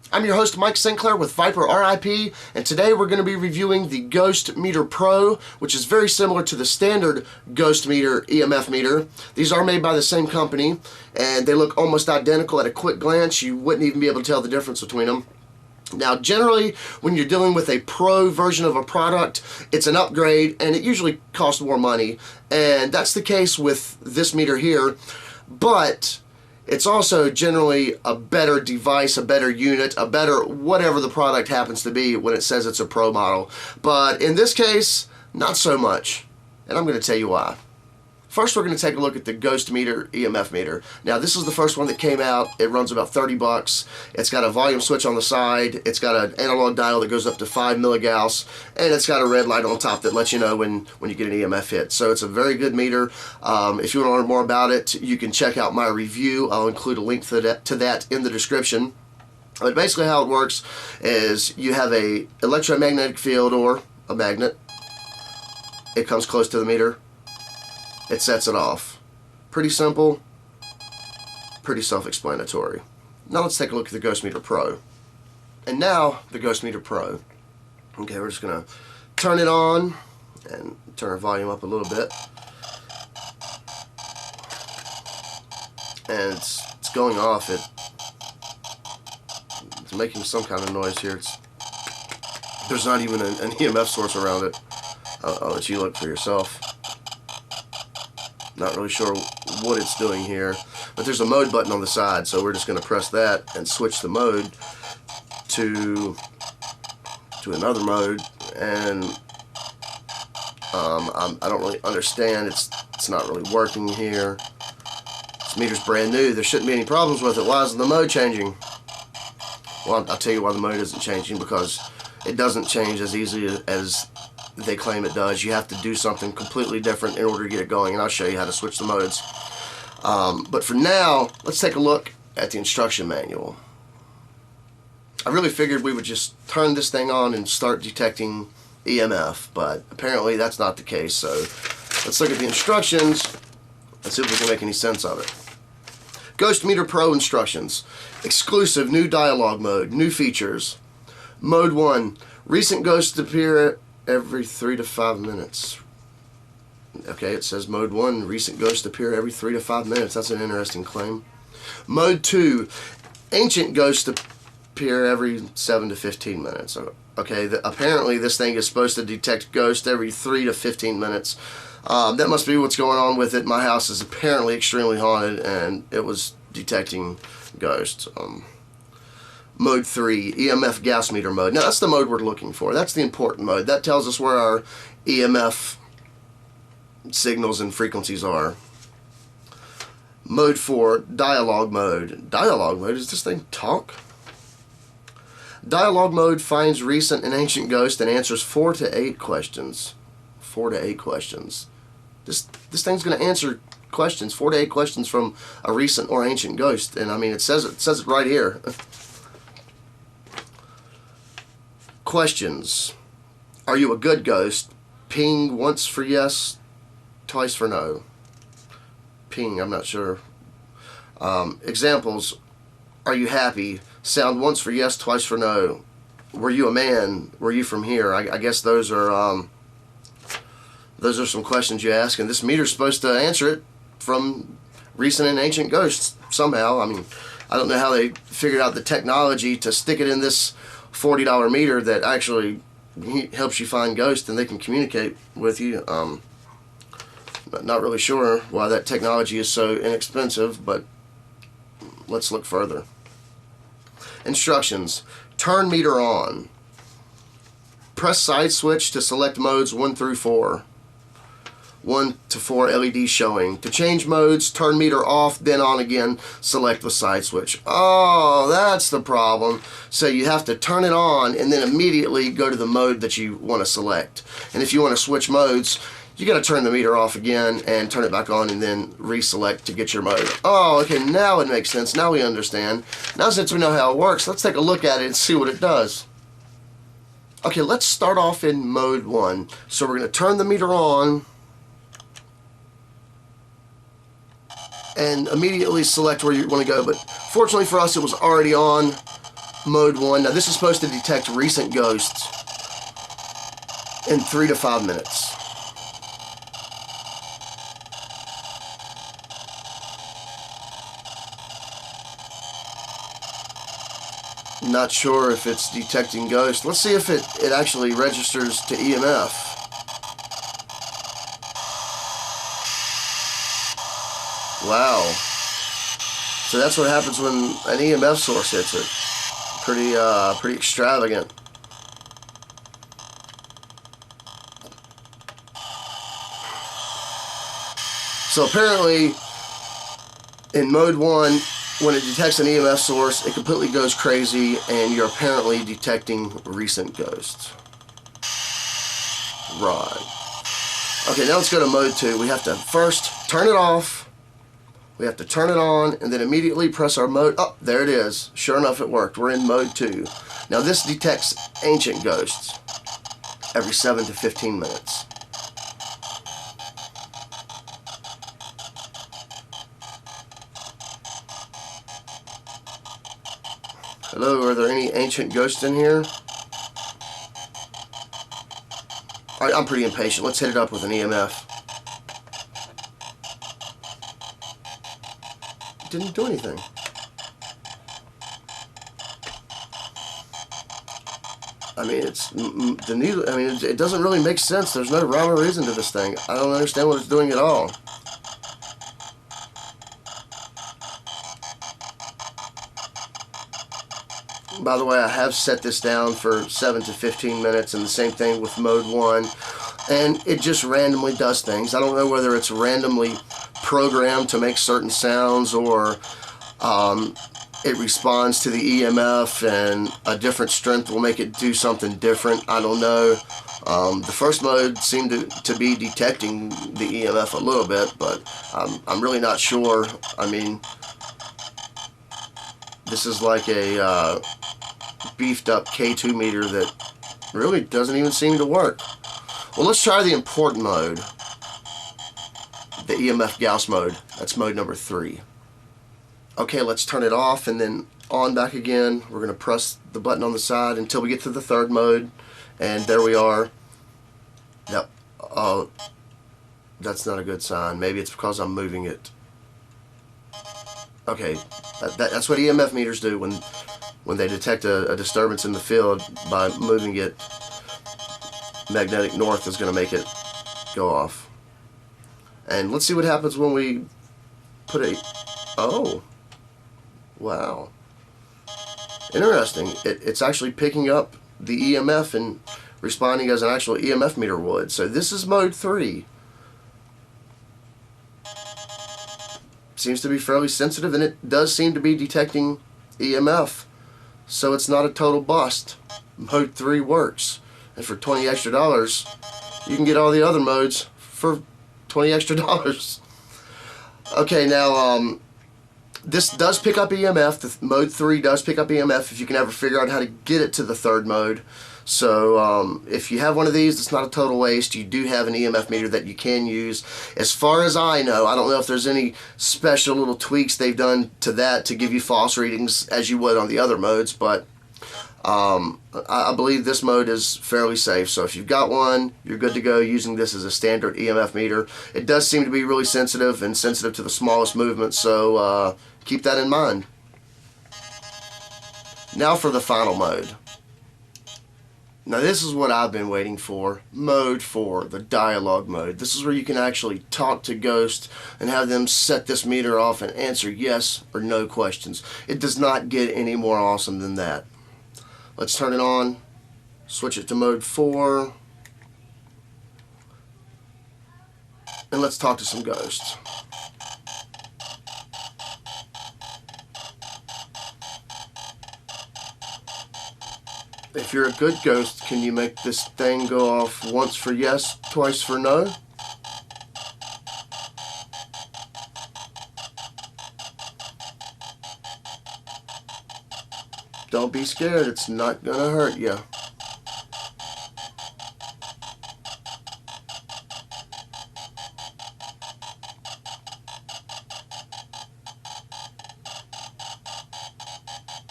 I'm your host, Mike Sinclair with Viper RIP, and today we're going to be reviewing the Ghost Meter Pro, which is very similar to the standard Ghost Meter EMF meter. These are made by the same company, and they look almost identical. At a quick glance, you wouldn't even be able to tell the difference between them. Now, generally, when you're dealing with a pro version of a product, it's an upgrade, and it usually costs more money, and that's the case with this meter here, but it's also generally a better device, a better unit, a better whatever the product happens to be when it says it's a pro model. But in this case, not so much. And I'm going to tell you why. First, we're going to take a look at the Ghost Meter EMF meter. Now, this is the first one that came out. It runs about 30 bucks. It's got a volume switch on the side. It's got an analog dial that goes up to 5 milligauss. And it's got a red light on top that lets you know when you get an EMF hit. So it's a very good meter. If you want to learn more about it, you can check out my review. I'll include a link to that in the description. But basically how it works is you have a electromagnetic field or a magnet. It comes close to the meter. It sets it off. Pretty simple, pretty self-explanatory. Now let's take a look at the Ghost Meter Pro. And now, the Ghost Meter Pro. Okay, we're just going to turn it on and turn our volume up a little bit. And it's going off. It's making some kind of noise here. There's not even an EMF source around it. I'll let you look for yourself. Not really sure what it's doing here, but there's a mode button on the side, so we're just going to press that and switch the mode to another mode. And I don't really understand. It's not really working here. This meter's brand new. There shouldn't be any problems with it. Why isn't the mode changing? Well, I'll tell you why the mode isn't changing, because it doesn't change as easily as they claim it does. You have to do something completely different in order to get it going, and I'll show you how to switch the modes. But for now, let's take a look at the instruction manual. I really figured we would just turn this thing on and start detecting EMF, but apparently that's not the case. So let's look at the instructions and see if we can make any sense of it. Ghost Meter Pro instructions. Exclusive new dialogue mode, new features. Mode 1, recent ghosts appear every 3 to 5 minutes. Okay, it says Mode 1, recent ghosts appear every 3 to 5 minutes. That's an interesting claim. Mode 2, ancient ghosts appear every 7 to 15 minutes. Okay, apparently this thing is supposed to detect ghosts every 3 to 15 minutes. That must be what's going on with it. My house is apparently extremely haunted, and it was detecting ghosts. Mode 3, EMF gas meter mode. Now that's the mode we're looking for. That's the important mode. That tells us where our EMF signals and frequencies are. Mode 4, dialogue mode. Dialogue mode? Does this thing talk? Dialogue mode finds recent and ancient ghosts and answers 4 to 8 questions. 4 to 8 questions. This thing's going to answer questions, 4 to 8 questions from a recent or ancient ghost. And I mean, it says it right here. Questions. Are you a good ghost? Ping once for yes, twice for no. Ping, I'm not sure. Examples. Are you happy? Sound once for yes, twice for no. Were you a man? Were you from here? I guess those are some questions you ask, and this meter's supposed to answer it from recent and ancient ghosts somehow. I mean, I don't know how they figured out the technology to stick it in this $40 meter that actually helps you find ghosts and they can communicate with you. Not really sure why that technology is so inexpensive, but let's look further. Instructions. Turn meter on. Press side switch to select modes 1 through 4. 1 to 4 LEDs showing. To change modes, turn meter off, then on again, select the side switch. Oh, that's the problem. So you have to turn it on and then immediately go to the mode that you want to select. And if you want to switch modes, you got to turn the meter off again and turn it back on and then reselect to get your mode. Oh, okay, now it makes sense. Now we understand. Now since we know how it works, let's take a look at it and see what it does. Okay, let's start off in mode 1. So we're going to turn the meter on and immediately select where you want to go. But fortunately for us, it was already on. mode 1. Now this is supposed to detect recent ghosts in 3 to 5 minutes. Not sure if it's detecting ghosts. Let's see if it actually registers to EMF. Wow. So that's what happens when an EMF source hits it. Pretty extravagant. So apparently, in mode 1, when it detects an EMF source, it completely goes crazy, and you're apparently detecting recent ghosts. Right. Okay, now let's go to mode 2. We have to first turn it off. We have to turn it on, and then immediately press our mode. Oh, there it is. Sure enough, it worked. We're in mode 2. Now this detects ancient ghosts every 7 to 15 minutes. Hello, are there any ancient ghosts in here? Alright, I'm pretty impatient. Let's hit it up with an EMF. It didn't do anything. I mean, it's the needle. I mean, it doesn't really make sense. There's no rhyme or reason to this thing. I don't understand what it's doing at all. By the way, I have set this down for 7 to 15 minutes, and the same thing with mode 1, and it just randomly does things. I don't know whether it's randomly programmed to make certain sounds, or it responds to the EMF and a different strength will make it do something different. I don't know. The first mode seemed to be detecting the EMF a little bit, but I'm really not sure. I mean, this is like a beefed up K2 meter that really doesn't even seem to work. Well, let's try the important mode, the EMF Gauss mode. That's mode number 3. Okay, let's turn it off and then on back again. We're going to press the button on the side until we get to the 3rd mode, and there we are. Yep. Oh, that's not a good sign. Maybe it's because I'm moving it. Okay, that's what EMF meters do when they detect a disturbance in the field. By moving it, magnetic north is going to make it go off. And let's see what happens when we put a... Oh, wow. Interesting. It's actually picking up the EMF and responding as an actual EMF meter would. So this is mode 3. Seems to be fairly sensitive, and it does seem to be detecting EMF. So it's not a total bust. Mode 3 works. And for $20 extra, you can get all the other modes for $20 extra. Okay, now this does pick up EMF. The mode 3 does pick up EMF if you can ever figure out how to get it to the 3rd mode. So if you have one of these, it's not a total waste. You do have an EMF meter that you can use. As far as I know, I don't know if there's any special little tweaks they've done to that to give you false readings as you would on the other modes, but I believe this mode is fairly safe. So if you've got one, you're good to go using this as a standard EMF meter. It does seem to be really sensitive and sensitive to the smallest movements, so keep that in mind. Now for the final mode. Now this is what I've been waiting for. Mode 4, the dialogue mode. This is where you can actually talk to ghosts and have them set this meter off and answer yes or no questions. It does not get any more awesome than that. Let's turn it on, switch it to mode 4, and let's talk to some ghosts. If you're a good ghost, can you make this thing go off once for yes, twice for no? Don't be scared, it's not gonna hurt you.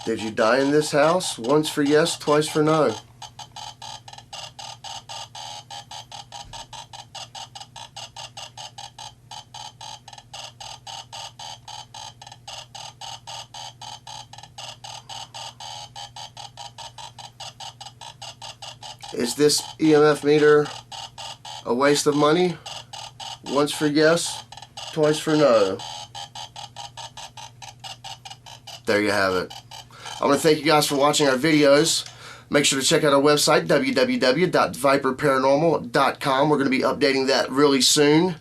Did you die in this house? Once for yes, twice for no. Is this EMF meter a waste of money? Once for yes, twice for no. There you have it. I want to thank you guys for watching our videos. Make sure to check out our website, www.viperparanormal.com. We're going to be updating that really soon.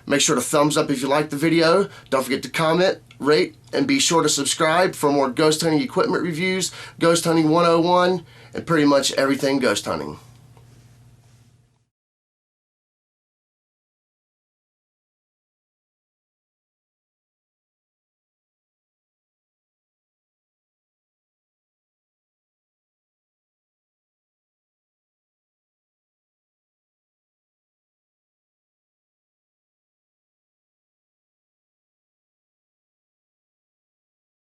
Make sure to thumbs up if you like the video. Don't forget to comment, rate, and be sure to subscribe for more ghost hunting equipment reviews, ghost hunting 101, and pretty much everything ghost hunting.